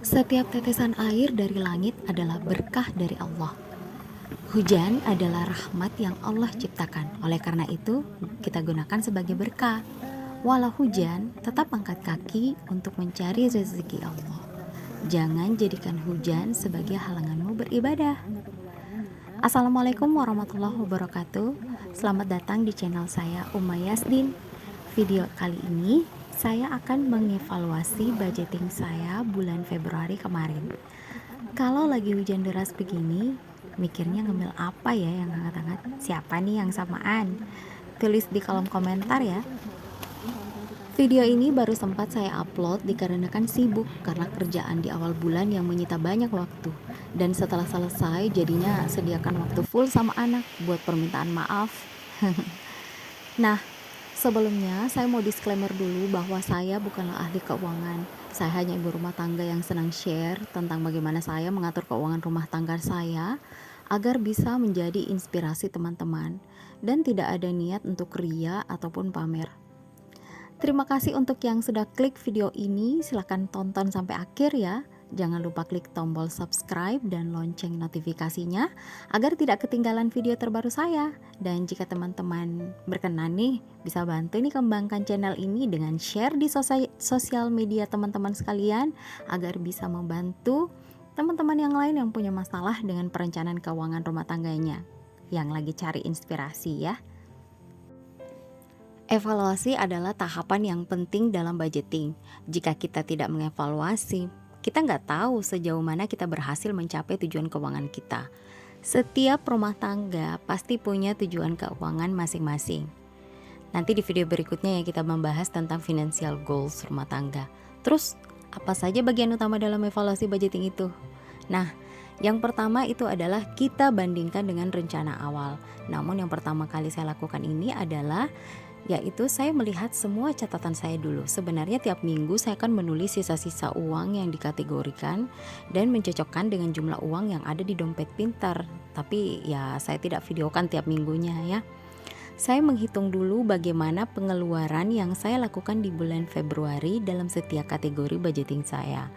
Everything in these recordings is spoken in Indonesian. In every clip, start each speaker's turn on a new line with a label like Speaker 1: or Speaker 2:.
Speaker 1: Setiap tetesan air dari langit adalah berkah dari Allah. Hujan adalah rahmat yang Allah ciptakan. Oleh karena itu, kita gunakan sebagai berkah. Walau hujan, tetap angkat kaki untuk mencari rezeki Allah. Jangan jadikan hujan sebagai halanganmu beribadah. Assalamualaikum warahmatullahi wabarakatuh. Selamat datang di channel saya Umma Yasdin. Video kali ini saya akan mengevaluasi budgeting saya bulan Februari kemarin. Kalau lagi hujan deras begini, mikirnya ngemil apa ya yang hangat-hangat? Siapa nih yang samaan? Tulis di kolom komentar ya. Video ini baru sempat saya upload dikarenakan sibuk karena kerjaan di awal bulan yang menyita banyak waktu. Dan setelah selesai jadinya sediakan waktu full sama anak buat permintaan maaf. Nah, sebelumnya saya mau disclaimer dulu bahwa saya bukanlah ahli keuangan. Saya hanya ibu rumah tangga yang senang share tentang bagaimana saya mengatur keuangan rumah tangga saya agar bisa menjadi inspirasi teman-teman dan tidak ada niat untuk ria ataupun pamer. Terima kasih untuk yang sudah klik video ini, silahkan tonton sampai akhir ya. Jangan lupa klik tombol subscribe dan lonceng notifikasinya agar tidak ketinggalan video terbaru saya. Dan jika teman-teman berkenan nih, bisa bantu nih kembangkan channel ini dengan share di sosial media teman-teman sekalian agar bisa membantu teman-teman yang lain yang punya masalah dengan perencanaan keuangan rumah tangganya, yang lagi cari inspirasi ya. Evaluasi adalah tahapan yang penting dalam budgeting. Jika kita tidak mengevaluasi, kita nggak tahu sejauh mana kita berhasil mencapai tujuan keuangan kita. Setiap rumah tangga pasti punya tujuan keuangan masing-masing. Nanti di video berikutnya ya kita membahas tentang financial goals rumah tangga. Terus, apa saja bagian utama dalam evaluasi budgeting itu? Nah, yang pertama itu adalah kita bandingkan dengan rencana awal. Namun yang pertama kali saya lakukan ini adalah yaitu saya melihat semua catatan saya dulu. Sebenarnya tiap minggu saya akan menulis sisa-sisa uang yang dikategorikan dan mencocokkan dengan jumlah uang yang ada di dompet pintar. Tapi ya saya tidak videokan tiap minggunya ya. Saya menghitung dulu bagaimana pengeluaran yang saya lakukan di bulan Februari dalam setiap kategori budgeting saya.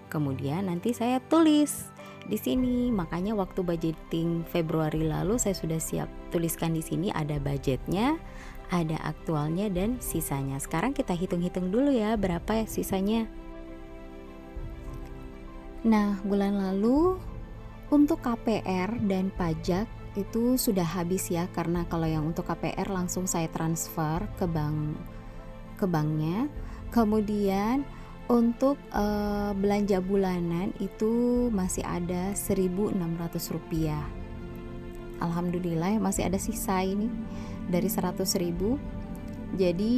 Speaker 1: Kemudian nanti saya tulis di sini. Makanya waktu budgeting Februari lalu saya sudah siap tuliskan di sini, ada budgetnya, ada aktualnya dan sisanya. Sekarang kita hitung-hitung dulu ya berapa sisanya. Nah, bulan lalu untuk KPR dan pajak itu sudah habis ya, karena kalau yang untuk KPR langsung saya transfer ke banknya. Kemudian untuk belanja bulanan itu masih ada Rp1.600. Alhamdulillah masih ada sisa ini dari 100.000. Jadi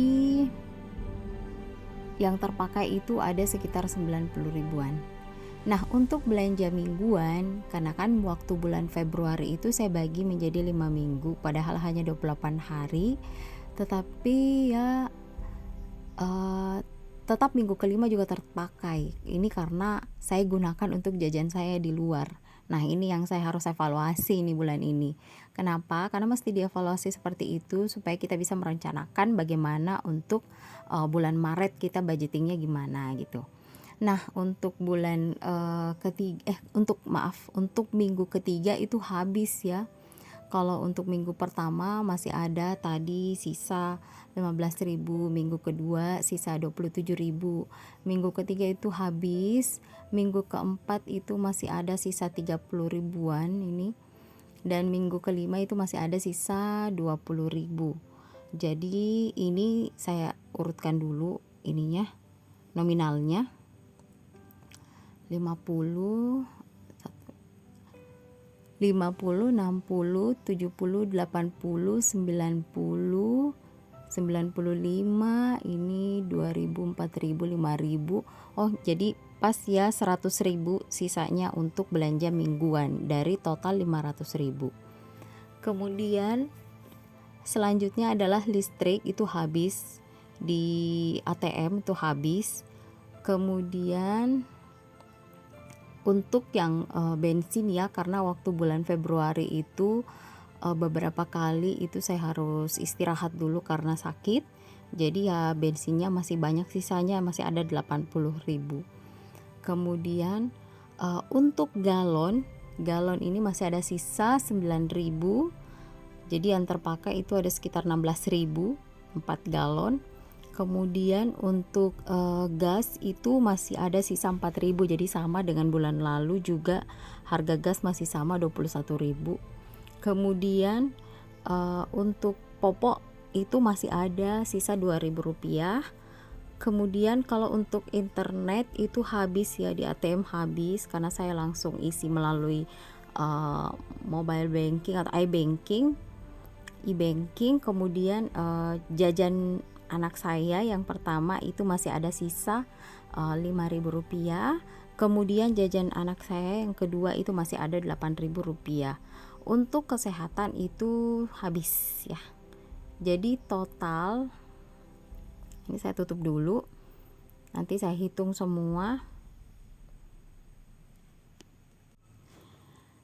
Speaker 1: yang terpakai itu ada sekitar 90 ribuan. Nah, untuk belanja mingguan, karena kan waktu bulan Februari itu saya bagi menjadi 5 minggu, padahal hanya 28 hari. Tetapi ya tetap minggu kelima juga terpakai. Ini karena saya gunakan untuk jajan saya di luar. Nah, ini yang saya harus evaluasi nih bulan ini. Kenapa? Karena mesti dievaluasi seperti itu supaya kita bisa merencanakan bagaimana untuk bulan Maret kita budgetingnya gimana gitu. Nah, untuk bulan untuk minggu ketiga itu habis ya. Kalau untuk minggu pertama masih ada tadi sisa 15.000, minggu kedua sisa 27.000, minggu ketiga itu habis, minggu keempat itu masih ada sisa 30 ribuan ini, dan minggu kelima itu masih ada sisa 20.000. Jadi ini saya urutkan dulu ininya, nominalnya 50, 60, 70, 80, 90, 95, ini 2000, 4000, 5000. Oh, jadi pas ya 100.000 sisanya untuk belanja mingguan dari total 500.000. Kemudian selanjutnya adalah listrik, itu habis di ATM, itu habis. Kemudian untuk yang bensin ya, karena waktu bulan Februari itu beberapa kali itu saya harus istirahat dulu karena sakit. Jadi ya bensinnya masih banyak sisanya, masih ada 80.000. Kemudian untuk galon ini masih ada sisa 9.000. Jadi yang terpakai itu ada sekitar 16.000 4 galon. Kemudian untuk gas itu masih ada sisa 4.000, jadi sama dengan bulan lalu juga harga gas masih sama 21.000. Kemudian untuk popok itu masih ada sisa 2.000 rupiah. Kemudian kalau untuk internet itu habis ya, di ATM habis karena saya langsung isi melalui mobile banking atau e-banking. Kemudian jajan anak saya yang pertama itu masih ada sisa 5.000 rupiah. Kemudian jajan anak saya yang kedua itu masih ada 8.000 rupiah. Untuk kesehatan itu habis ya. Jadi total, ini saya tutup dulu, nanti saya hitung semua.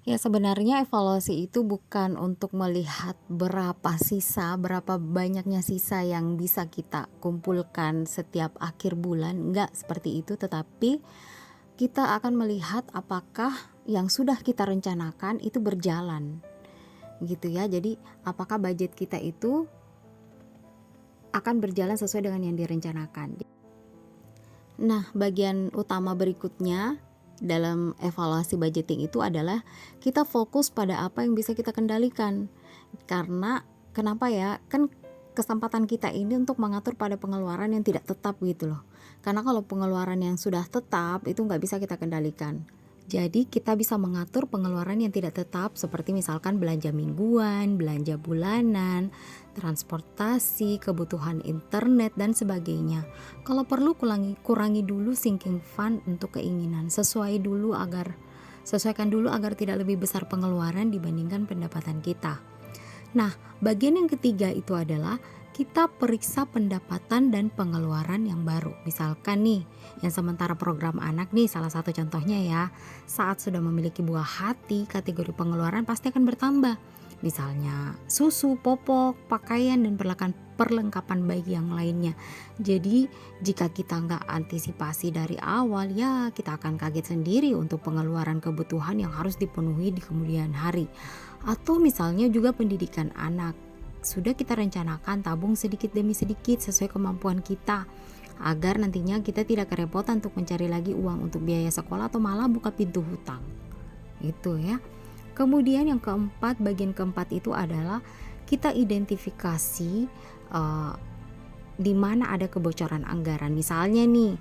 Speaker 1: Ya sebenarnya evaluasi itu bukan untuk melihat berapa banyaknya sisa yang bisa kita kumpulkan setiap akhir bulan, enggak seperti itu, tetapi kita akan melihat apakah yang sudah kita rencanakan itu berjalan gitu ya. Jadi apakah budget kita itu akan berjalan sesuai dengan yang direncanakan. Nah, bagian utama berikutnya dalam evaluasi budgeting itu adalah kita fokus pada apa yang bisa kita kendalikan. Karena kenapa ya? Kan kesempatan kita ini untuk mengatur pada pengeluaran yang tidak tetap gitu loh. Karena kalau pengeluaran yang sudah tetap itu nggak bisa kita kendalikan. Jadi kita bisa mengatur pengeluaran yang tidak tetap seperti misalkan belanja mingguan, belanja bulanan, transportasi, kebutuhan internet dan sebagainya. Kalau perlu kurangi dulu sinking fund untuk keinginan. Sesuaikan dulu agar tidak lebih besar pengeluaran dibandingkan pendapatan kita. Nah, bagian yang ketiga itu adalah kita periksa pendapatan dan pengeluaran yang baru. Misalkan nih, yang sementara program anak nih salah satu contohnya ya. Saat sudah memiliki buah hati, kategori pengeluaran pasti akan bertambah. Misalnya susu, popok, pakaian, dan perlengkapan bayi yang lainnya. Jadi jika kita nggak antisipasi dari awal ya kita akan kaget sendiri untuk pengeluaran kebutuhan yang harus dipenuhi di kemudian hari. Atau misalnya juga pendidikan anak. Sudah kita rencanakan tabung sedikit demi sedikit sesuai kemampuan kita agar nantinya kita tidak kerepotan untuk mencari lagi uang untuk biaya sekolah atau malah buka pintu hutang. Itu ya. Kemudian yang keempat, bagian keempat itu adalah kita identifikasi di mana ada kebocoran anggaran. Misalnya nih,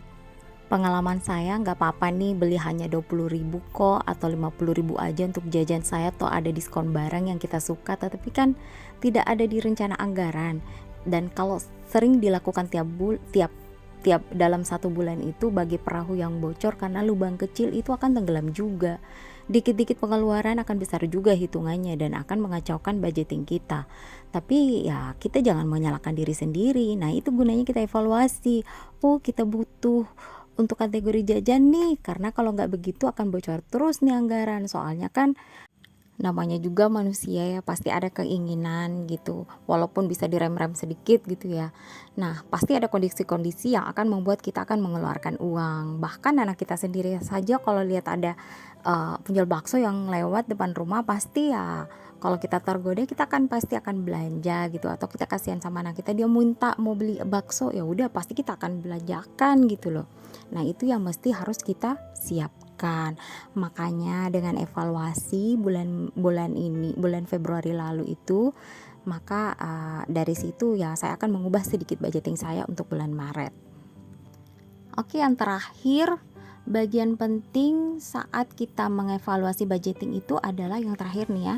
Speaker 1: pengalaman saya nggak apa-apa nih beli hanya 20.000 kok atau 50.000 aja untuk jajan saya, toh ada diskon barang yang kita suka, tetapi kan tidak ada di rencana anggaran. Dan kalau sering dilakukan tiap dalam satu bulan itu bagi perahu yang bocor karena lubang kecil itu akan tenggelam juga. Dikit-dikit pengeluaran akan besar juga hitungannya dan akan mengacaukan budgeting kita. Tapi ya kita jangan menyalahkan diri sendiri. Nah itu gunanya kita evaluasi. Oh kita butuh untuk kategori jajan nih, karena kalau nggak begitu akan bocor terus nih anggaran. Soalnya kan namanya juga manusia ya, pasti ada keinginan gitu, walaupun bisa direm-rem sedikit gitu ya. Nah pasti ada kondisi-kondisi yang akan membuat kita akan mengeluarkan uang. Bahkan anak kita sendiri saja kalau lihat ada penjual bakso yang lewat depan rumah, pasti ya kalau kita tergoda kita kan pasti akan belanja gitu. Atau kita kasihan sama anak kita, dia minta mau beli bakso, ya udah pasti kita akan belanjakan gitu loh. Nah itu yang mesti harus kita siapkan. Makanya dengan evaluasi bulan Februari lalu itu, maka dari situ ya saya akan mengubah sedikit budgeting saya untuk bulan Maret. Oke, yang terakhir, bagian penting saat kita mengevaluasi budgeting itu adalah yang terakhir nih ya,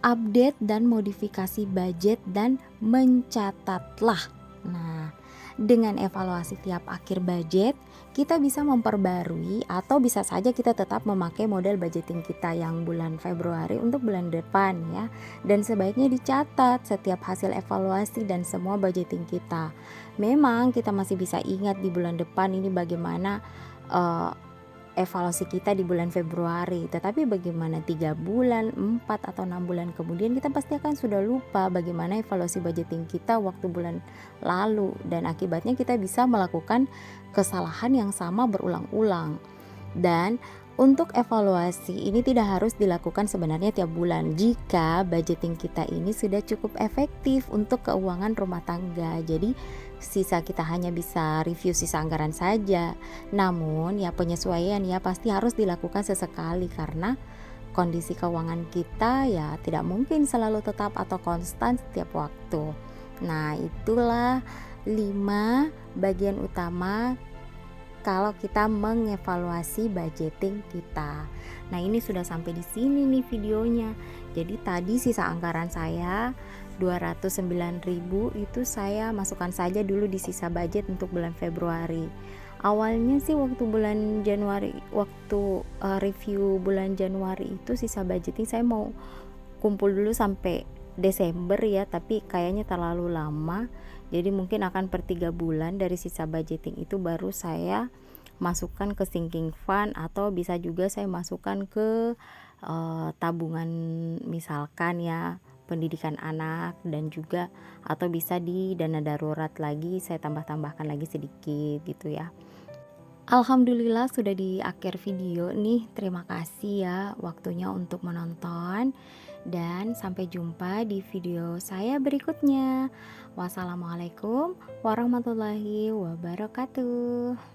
Speaker 1: update dan modifikasi budget dan mencatatlah. Nah, dengan evaluasi tiap akhir budget, kita bisa memperbarui atau bisa saja kita tetap memakai model budgeting kita yang bulan Februari untuk bulan depan ya. Dan sebaiknya dicatat setiap hasil evaluasi dan semua budgeting kita. Memang kita masih bisa ingat di bulan depan ini bagaimana evaluasi kita di bulan Februari, tetapi bagaimana 3 bulan, 4 atau 6 bulan kemudian kita pasti akan sudah lupa bagaimana evaluasi budgeting kita waktu bulan lalu, dan akibatnya kita bisa melakukan kesalahan yang sama berulang-ulang. Dan untuk evaluasi ini tidak harus dilakukan sebenarnya tiap bulan jika budgeting kita ini sudah cukup efektif untuk keuangan rumah tangga. Jadi sisa kita hanya bisa review sisa anggaran saja. Namun ya penyesuaian ya pasti harus dilakukan sesekali karena kondisi keuangan kita ya tidak mungkin selalu tetap atau konstan setiap waktu. Nah, itulah 5 bagian utama kalau kita mengevaluasi budgeting kita. Nah, ini sudah sampai di sini nih videonya. Jadi tadi sisa anggaran saya 209.000 itu saya masukkan saja dulu di sisa budget untuk bulan Februari. Awalnya sih waktu bulan Januari, waktu review bulan Januari itu sisa budgeting saya mau kumpul dulu sampai Desember ya, tapi kayaknya terlalu lama. Jadi mungkin akan per 3 bulan dari sisa budgeting itu baru saya masukkan ke sinking fund, atau bisa juga saya masukkan ke tabungan misalkan ya pendidikan anak, dan juga atau bisa di dana darurat lagi saya tambah-tambahkan lagi sedikit gitu ya. Alhamdulillah sudah di akhir video nih. Terima kasih ya waktunya untuk menonton, dan sampai jumpa di video saya berikutnya. Wassalamualaikum warahmatullahi wabarakatuh.